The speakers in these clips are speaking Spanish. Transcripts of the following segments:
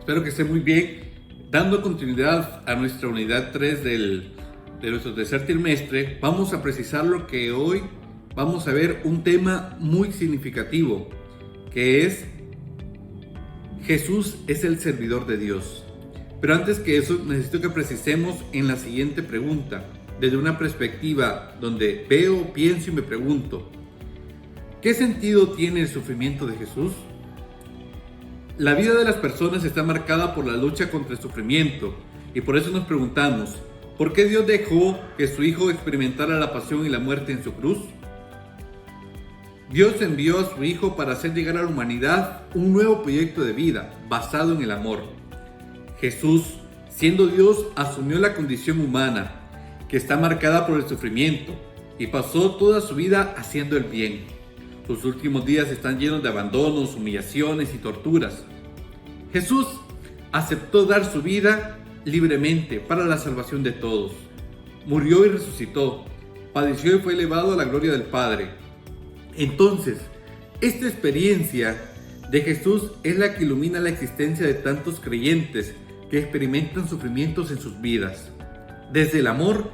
Espero que esté muy bien. Dando continuidad a nuestra unidad 3 de nuestro tercer trimestre, vamos a precisar lo que hoy vamos a ver un tema muy significativo, que es Jesús es el servidor de Dios. Pero antes que eso, necesito que precisemos en la siguiente pregunta, desde una perspectiva donde veo, pienso y me pregunto, ¿qué sentido tiene el sufrimiento de Jesús? La vida de las personas está marcada por la lucha contra el sufrimiento y por eso nos preguntamos, ¿por qué Dios dejó que su Hijo experimentara la pasión y la muerte en su cruz? Dios envió a su Hijo para hacer llegar a la humanidad un nuevo proyecto de vida basado en el amor. Jesús, siendo Dios, asumió la condición humana que está marcada por el sufrimiento y pasó toda su vida haciendo el bien. Sus últimos días están llenos de abandonos, humillaciones y torturas. Jesús aceptó dar su vida libremente para la salvación de todos. Murió y resucitó, padeció y fue elevado a la gloria del Padre. Entonces, esta experiencia de Jesús es la que ilumina la existencia de tantos creyentes que experimentan sufrimientos en sus vidas. Desde el amor,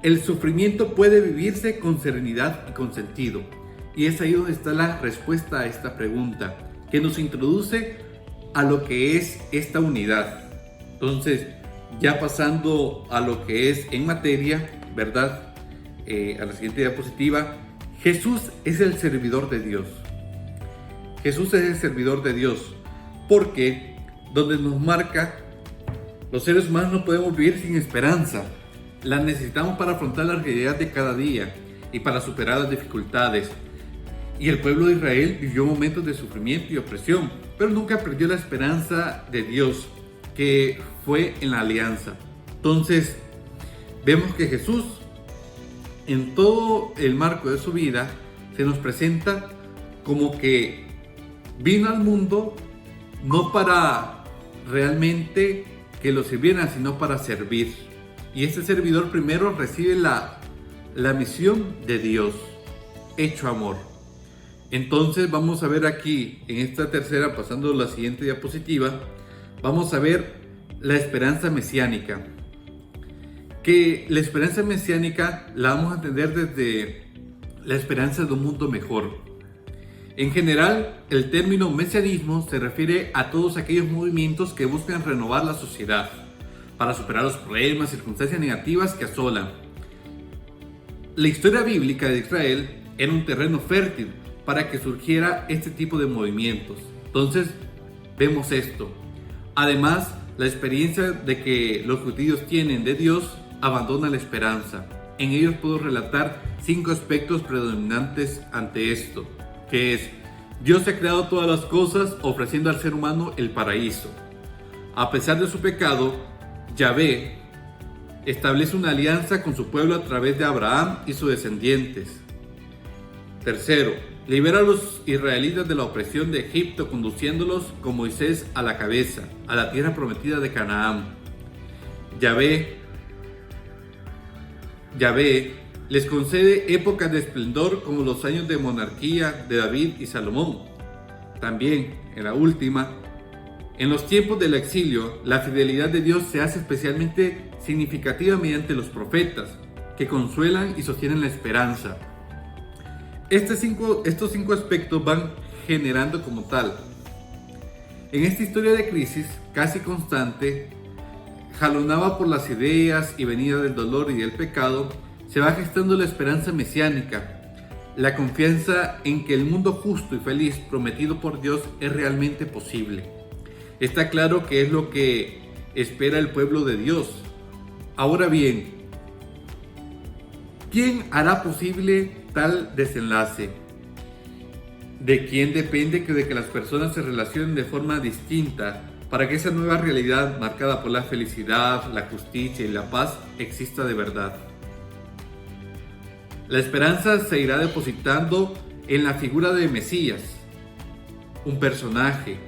el sufrimiento puede vivirse con serenidad y con sentido. Y es ahí donde está la respuesta a esta pregunta, que nos introduce a lo que es esta unidad. Entonces, ya pasando a lo que es en materia, ¿verdad? A la siguiente diapositiva, Jesús es el servidor de Dios. Jesús es el servidor de Dios, porque donde nos marca, los seres humanos no podemos vivir sin esperanza. La necesitamos para afrontar la realidad de cada día y para superar las dificultades. Y el pueblo de Israel vivió momentos de sufrimiento y opresión, pero nunca perdió la esperanza de Dios, que fue en la alianza. Entonces, vemos que Jesús, en todo el marco de su vida, se nos presenta como que vino al mundo no para realmente que lo sirvieran, sino para servir. Y este servidor primero recibe la misión de Dios, hecho amor. Entonces vamos a ver aquí, en esta tercera, pasando a la siguiente diapositiva, vamos a ver la esperanza mesiánica. Que la esperanza mesiánica la vamos a entender desde la esperanza de un mundo mejor. En general, el término mesianismo se refiere a todos aquellos movimientos que buscan renovar la sociedad para superar los problemas y circunstancias negativas que asolan. La historia bíblica de Israel era un terreno fértil para que surgiera este tipo de movimientos. Entonces, vemos esto. Además, la experiencia de que los judíos tienen de Dios abandona la esperanza. En ellos puedo relatar 5 aspectos predominantes ante esto, que es: Dios ha creado todas las cosas ofreciendo al ser humano el paraíso. A pesar de su pecado, Yahvé establece una alianza con su pueblo a través de Abraham y sus descendientes. Tercero, libera a los israelitas de la opresión de Egipto, conduciéndolos con Moisés a la cabeza, a la tierra prometida de Canaán. Yahvé les concede épocas de esplendor como los años de monarquía de David y Salomón. También, en la última, en los tiempos del exilio, la fidelidad de Dios se hace especialmente significativa mediante los profetas, que consuelan y sostienen la esperanza. Estos cinco aspectos van generando como tal. En esta historia de crisis casi constante, jalonada por las ideas y venida del dolor y del pecado, se va gestando la esperanza mesiánica, la confianza en que el mundo justo y feliz prometido por Dios es realmente posible. Está claro que es lo que espera el pueblo de Dios. Ahora bien, ¿quién hará posible tal desenlace? ¿De quién depende de que las personas se relacionen de forma distinta para que esa nueva realidad marcada por la felicidad, la justicia y la paz exista de verdad? La esperanza se irá depositando en la figura de Mesías, un personaje,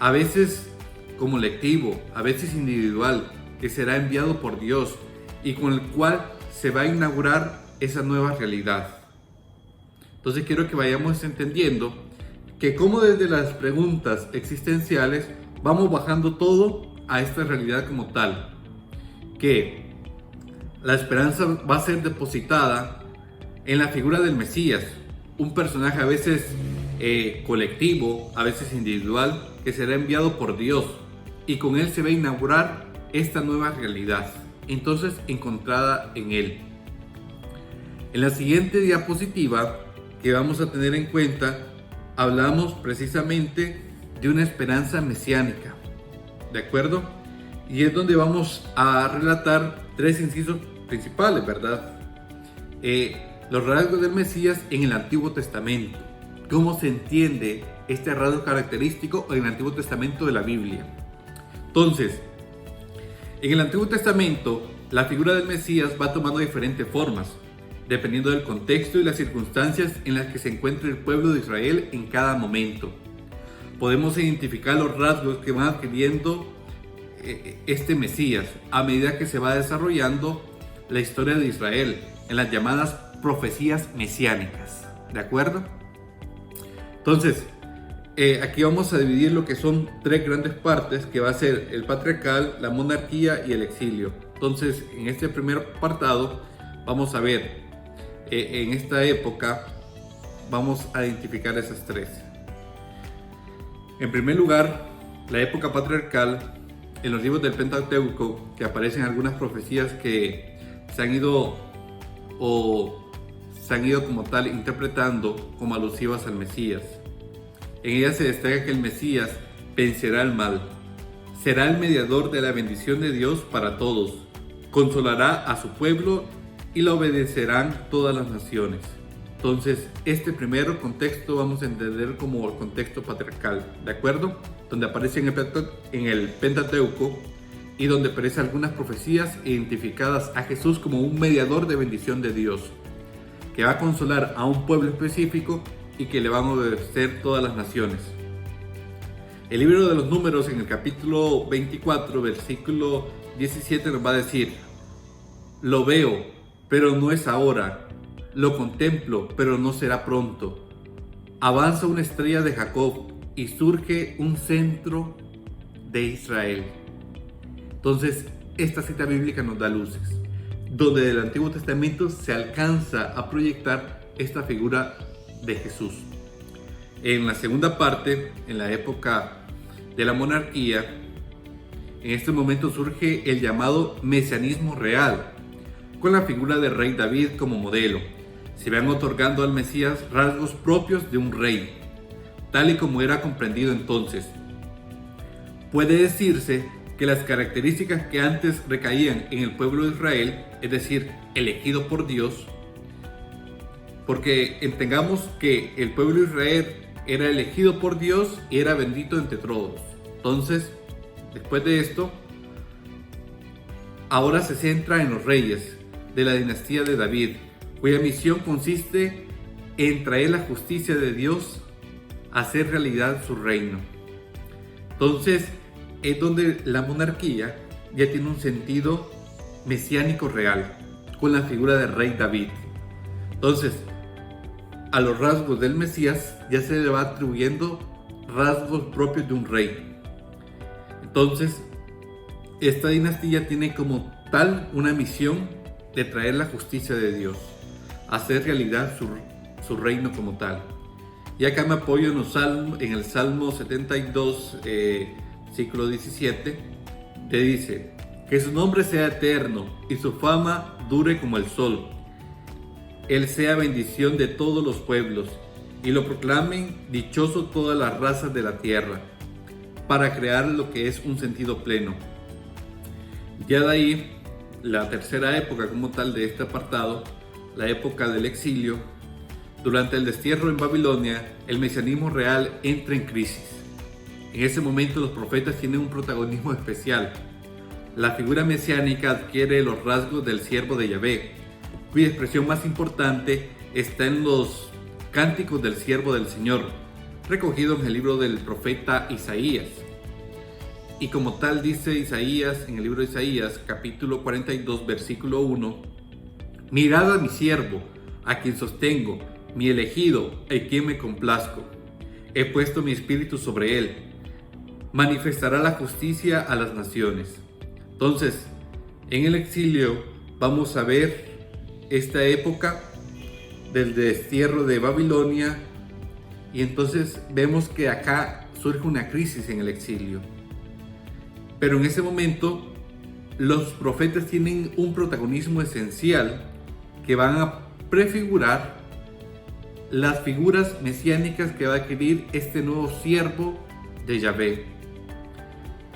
a veces colectivo, a veces individual, que será enviado por Dios y con el cual se va a inaugurar esa nueva realidad. Entonces quiero que vayamos entendiendo que como desde las preguntas existenciales vamos bajando todo a esta realidad como tal, que la esperanza va a ser depositada en la figura del Mesías, un personaje a veces colectivo, a veces individual, que será enviado por Dios, y con él se va a inaugurar esta nueva realidad, entonces encontrada en él. En la siguiente diapositiva que vamos a tener en cuenta, hablamos precisamente de una esperanza mesiánica, ¿de acuerdo? Y es donde vamos a relatar tres incisos principales, ¿verdad? Los rasgos del Mesías en el Antiguo Testamento. ¿Cómo se entiende este rasgo característico en el Antiguo Testamento de la Biblia? Entonces, en el Antiguo Testamento, la figura del Mesías va tomando diferentes formas, dependiendo del contexto y las circunstancias en las que se encuentra el pueblo de Israel en cada momento. Podemos identificar los rasgos que van adquiriendo este Mesías a medida que se va desarrollando la historia de Israel en las llamadas profecías mesiánicas, ¿de acuerdo? Entonces, aquí vamos a dividir lo que son tres grandes partes, que va a ser el patriarcal, la monarquía y el exilio. Entonces, en este primer apartado vamos a ver, en esta época vamos a identificar esas tres. En primer lugar, la época patriarcal. En los libros del Pentateuco, que aparecen algunas profecías que se han ido como tal interpretando como alusivas al Mesías. En ellas se destaca que el Mesías vencerá el mal, será el mediador de la bendición de Dios para todos, consolará a su pueblo y lo obedecerán todas las naciones. Entonces, este primer contexto vamos a entender como el contexto patriarcal, ¿de acuerdo? Donde aparece en el Pentateuco y donde aparecen algunas profecías identificadas a Jesús como un mediador de bendición de Dios, que va a consolar a un pueblo específico y que le van a obedecer todas las naciones. El libro de los Números, en el capítulo 24, versículo 17, nos va a decir: lo veo, pero no es ahora. Lo contemplo, pero no será pronto. Avanza una estrella de Jacob y surge un centro de Israel. Entonces, esta cita bíblica nos da luces, donde del Antiguo Testamento se alcanza a proyectar esta figura de Jesús. En la segunda parte, en la época de la monarquía, en este momento surge el llamado mesianismo real, con la figura del rey David como modelo. Se van otorgando al Mesías rasgos propios de un rey, tal y como era comprendido entonces. Puede decirse que las características que antes recaían en el pueblo de Israel, es decir, elegido por Dios, porque entendamos que el pueblo de Israel era elegido por Dios y era bendito entre todos. Entonces, después de esto, ahora se centra en los reyes de la dinastía de David, cuya misión consiste en traer la justicia de Dios a hacer realidad su reino. Entonces, es donde la monarquía ya tiene un sentido mesiánico real, con la figura del rey David. Entonces, a los rasgos del Mesías ya se le va atribuyendo rasgos propios de un rey. Entonces, esta dinastía tiene como tal una misión de traer la justicia de Dios, hacer realidad su reino como tal. Y acá me apoyo en el Salmo 72, versículo 17, que dice: que su nombre sea eterno y su fama dure como el sol. Él sea bendición de todos los pueblos y lo proclamen dichoso todas las razas de la tierra, para crear lo que es un sentido pleno. Ya de ahí, la tercera época como tal de este apartado, la época del exilio. Durante el destierro en Babilonia, el mesianismo real entra en crisis. En ese momento los profetas tienen un protagonismo especial. La figura mesiánica adquiere los rasgos del siervo de Yahvé, cuya expresión más importante está en los cánticos del siervo del Señor, recogidos en el libro del profeta Isaías. Y como tal dice Isaías, en el libro de Isaías, capítulo 42, versículo 1: mirad a mi siervo, a quien sostengo, mi elegido, en quien me complazco. He puesto mi espíritu sobre él. manifestará la justicia a las naciones. Entonces, en el exilio vamos a ver esta época del destierro de Babilonia, y entonces vemos que acá surge una crisis en el exilio. Pero en ese momento los profetas tienen un protagonismo esencial que van a prefigurar las figuras mesiánicas que va a adquirir este nuevo siervo de Yahvé,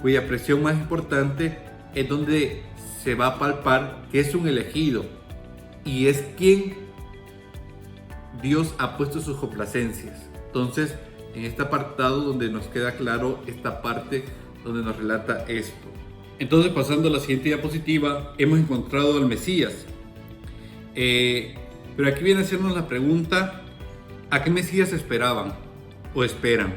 cuya presión más importante es donde se va a palpar que es un elegido y es quien Dios ha puesto sus complacencias. Entonces, en este apartado donde nos queda claro esta parte donde nos relata esto. Entonces, pasando a la siguiente diapositiva, hemos encontrado al Mesías. Pero aquí viene a hacernos la pregunta: ¿a qué Mesías esperaban o esperan?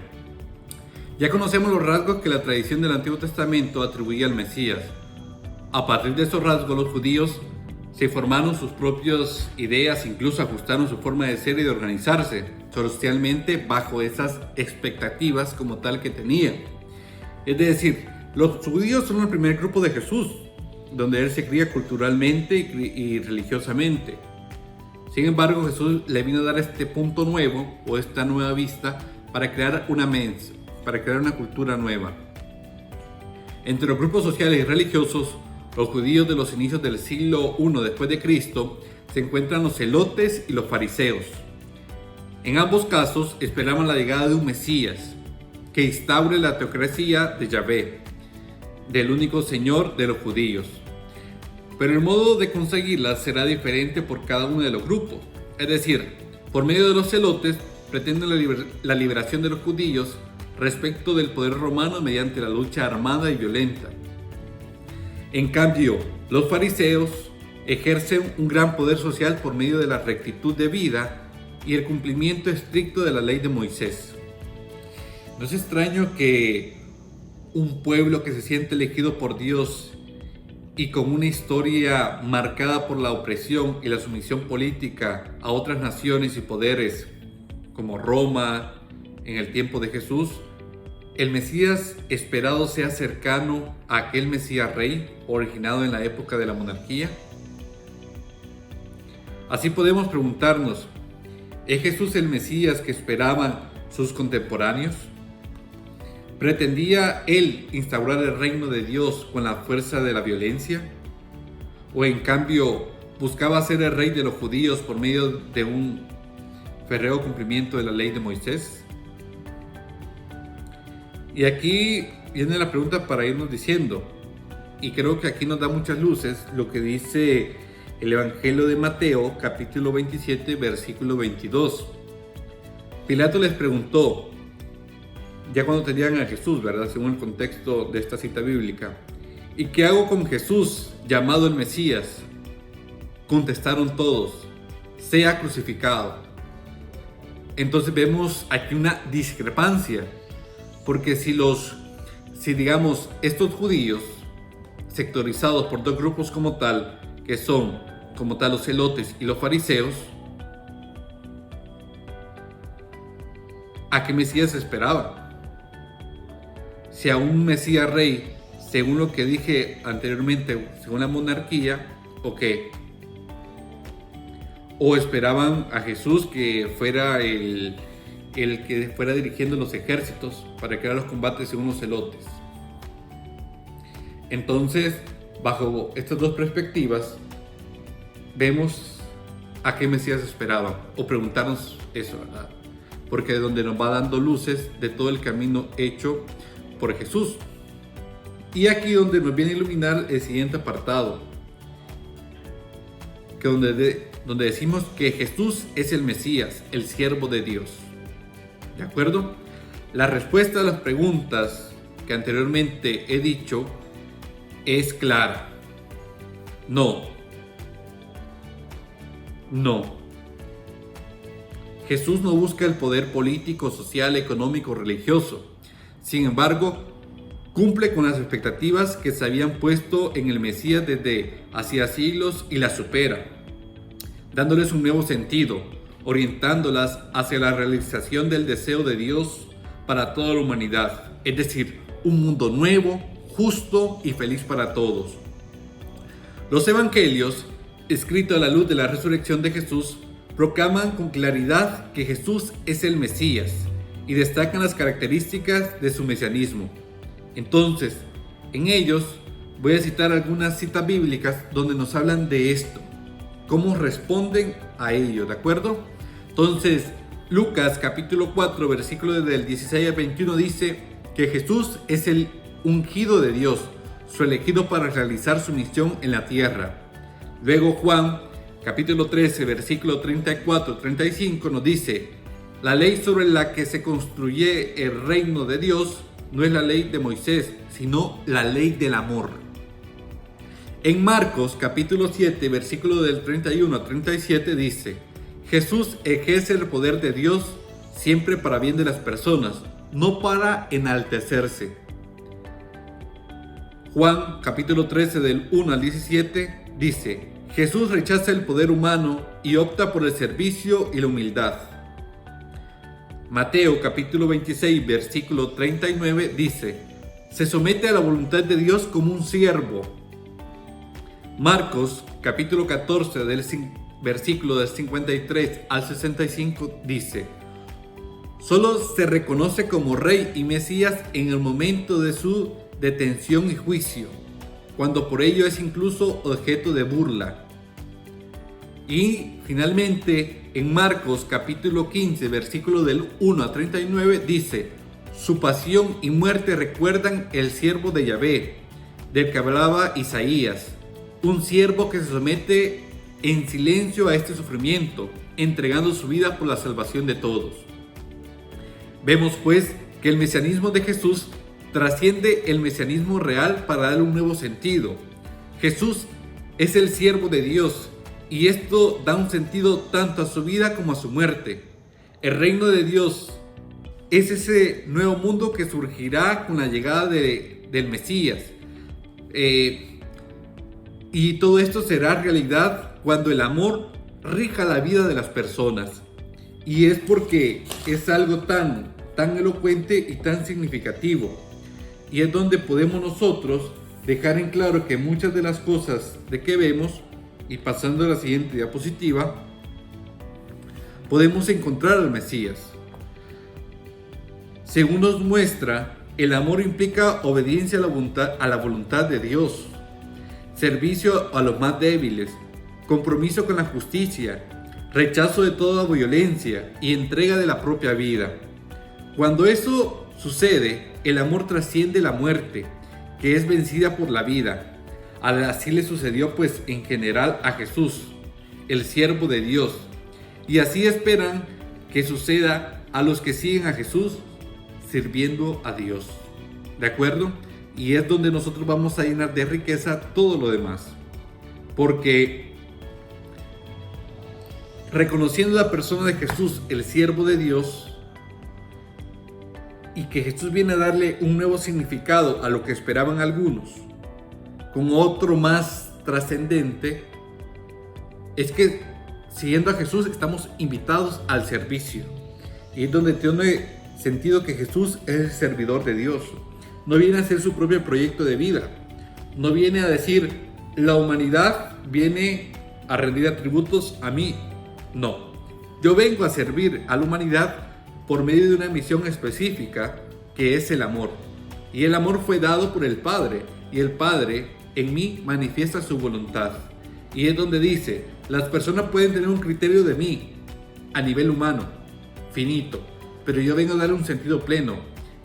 Ya conocemos los rasgos que la tradición del Antiguo Testamento atribuía al Mesías. A partir de estos rasgos, los judíos se formaron sus propias ideas, incluso ajustaron su forma de ser y de organizarse socialmente bajo esas expectativas como tal que tenían. Es decir, los judíos son el primer grupo de Jesús, donde él se cría culturalmente y religiosamente. Sin embargo, Jesús le vino a dar este punto nuevo o esta nueva vista para crear una cultura nueva. Entre los grupos sociales y religiosos, los judíos de los inicios del siglo I después de Cristo, se encuentran los celotes y los fariseos. En ambos casos esperaban la llegada de un Mesías que instaure la teocracia de Yahvé, del único Señor de los judíos. Pero el modo de conseguirla será diferente por cada uno de los grupos. Es decir, por medio de los celotes pretenden la liberación de los judíos respecto del poder romano mediante la lucha armada y violenta. En cambio, los fariseos ejercen un gran poder social por medio de la rectitud de vida y el cumplimiento estricto de la ley de Moisés. No es extraño que un pueblo que se siente elegido por Dios y con una historia marcada por la opresión y la sumisión política a otras naciones y poderes como Roma en el tiempo de Jesús, el Mesías esperado sea cercano a aquel Mesías rey originado en la época de la monarquía. Así podemos preguntarnos: ¿es Jesús el Mesías que esperaban sus contemporáneos? ¿Pretendía él instaurar el reino de Dios con la fuerza de la violencia? ¿O en cambio buscaba ser el rey de los judíos por medio de un férreo cumplimiento de la ley de Moisés? Y aquí viene la pregunta para irnos diciendo, y creo que aquí nos da muchas luces lo que dice el Evangelio de Mateo, capítulo 27, versículo 22. Pilato les preguntó, ya cuando tenían a Jesús, ¿verdad? Según el contexto de esta cita bíblica: ¿y qué hago con Jesús, llamado el Mesías? Contestaron todos: sea crucificado. Entonces vemos aquí una discrepancia, porque si digamos estos judíos sectorizados por dos grupos como tal, que son como tal los celotes y los fariseos, ¿a qué Mesías esperaban? Si a un Mesías rey, según lo que dije anteriormente, según la monarquía, ¿o qué? ¿O esperaban a Jesús que fuera el que fuera dirigiendo los ejércitos para crear los combates según los celotes? Entonces, bajo estas dos perspectivas, vemos a qué Mesías esperaban, o preguntarnos eso, ¿verdad? Porque es donde nos va dando luces de todo el camino hecho por Jesús. Y aquí donde nos viene a iluminar el siguiente apartado, que donde decimos que Jesús es el Mesías, el siervo de Dios. ¿De acuerdo? La respuesta a las preguntas que anteriormente he dicho es clara. No. Jesús no busca el poder político, social, económico, religioso. Sin embargo, cumple con las expectativas que se habían puesto en el Mesías desde hacía siglos y las supera, dándoles un nuevo sentido, orientándolas hacia la realización del deseo de Dios para toda la humanidad, es decir, un mundo nuevo, justo y feliz para todos. Los evangelios, escritos a la luz de la resurrección de Jesús, proclaman con claridad que Jesús es el Mesías y destacan las características de su mesianismo. Entonces, en ellos voy a citar algunas citas bíblicas donde nos hablan de esto, cómo responden a ello, ¿de acuerdo? Entonces, Lucas capítulo 4, versículo del 16 al 21 dice que Jesús es el ungido de Dios, su elegido para realizar su misión en la tierra. Luego Juan capítulo 13, versículo 34-35 nos dice: la ley sobre la que se construye el reino de Dios no es la ley de Moisés, sino la ley del amor. En Marcos capítulo 7, versículo del 31 a 37 dice: Jesús ejerce el poder de Dios siempre para bien de las personas, no para enaltecerse. Juan capítulo 13 del 1 al 17 dice: Jesús rechaza el poder humano y opta por el servicio y la humildad. Mateo capítulo 26 versículo 39 dice: se somete a la voluntad de Dios como un siervo. Marcos capítulo 14 del versículo del 53 al 65 dice: solo se reconoce como rey y Mesías en el momento de su detención y juicio, cuando por ello es incluso objeto de burla. Y finalmente en Marcos capítulo 15 versículo del 1 a 39 dice: su pasión y muerte recuerdan el siervo de Yahvé, del que hablaba Isaías, un siervo que se somete en silencio a este sufrimiento, entregando su vida por la salvación de todos. Vemos pues que el mesianismo de Jesús trasciende el mesianismo real para darle un nuevo sentido. Jesús es el siervo de Dios y esto da un sentido tanto a su vida como a su muerte. El reino de Dios es ese nuevo mundo que surgirá con la llegada del Mesías. Y todo esto será realidad cuando el amor rija la vida de las personas. Y es porque es algo tan elocuente y tan significativo. Y es donde podemos nosotros dejar en claro que muchas de las cosas de que vemos, y pasando a la siguiente diapositiva, podemos encontrar al Mesías. Según nos muestra, el amor implica obediencia a la voluntad de Dios, servicio a los más débiles, compromiso con la justicia, rechazo de toda violencia y entrega de la propia vida. Cuando eso sucede, el amor trasciende la muerte, que es vencida por la vida. Así le sucedió pues en general a Jesús, el siervo de Dios, y así esperan que suceda a los que siguen a Jesús sirviendo a Dios. ¿De acuerdo? Y es donde nosotros vamos a llenar de riqueza todo lo demás. Porque reconociendo la persona de Jesús, el siervo de Dios, y que Jesús viene a darle un nuevo significado a lo que esperaban algunos, con otro más trascendente, es que siguiendo a Jesús estamos invitados al servicio. Y es donde tiene sentido que Jesús es el servidor de Dios. No viene a hacer su propio proyecto de vida. No viene a decir, la humanidad viene a rendir atributos a mí. No. Yo vengo a servir a la humanidad por medio de una misión específica, que es el amor. Y el amor fue dado por el Padre. Y el Padre en mí manifiesta su voluntad. Y es donde dice, las personas pueden tener un criterio de mí a nivel humano, finito, pero yo vengo a darle un sentido pleno,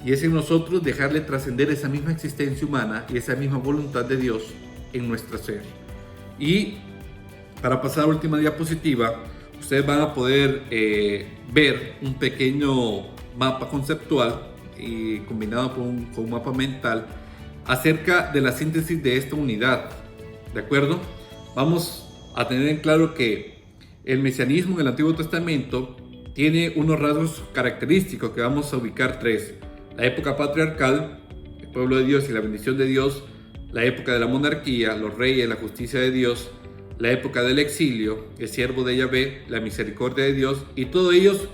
y es en nosotros dejarle trascender esa misma existencia humana y esa misma voluntad de Dios en nuestro ser. Y para pasar a la última diapositiva, ustedes van a poder ver un pequeño mapa conceptual y combinado con un mapa mental acerca de la síntesis de esta unidad. ¿De acuerdo? Vamos a tener en claro que el mesianismo en el Antiguo Testamento tiene unos rasgos característicos que vamos a ubicar tres: la época patriarcal, el pueblo de Dios y la bendición de Dios; la época de la monarquía, los reyes, la justicia de Dios; la época del exilio, el siervo de Yahvé, la misericordia de Dios, y todos ellos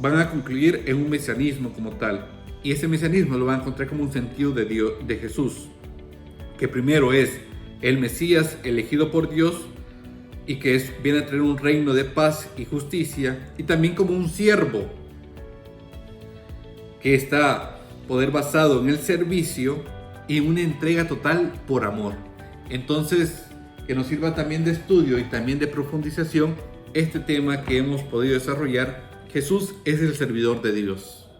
van a concluir en un mesianismo como tal. Y ese mesianismo lo va a encontrar como un sentido de Dios, de Jesús, que primero es el Mesías elegido por Dios y que viene a traer un reino de paz y justicia, y también como un siervo que está poder basado en el servicio y una entrega total por amor. Entonces, que nos sirva también de estudio y también de profundización este tema que hemos podido desarrollar. Jesús es el servidor de Dios.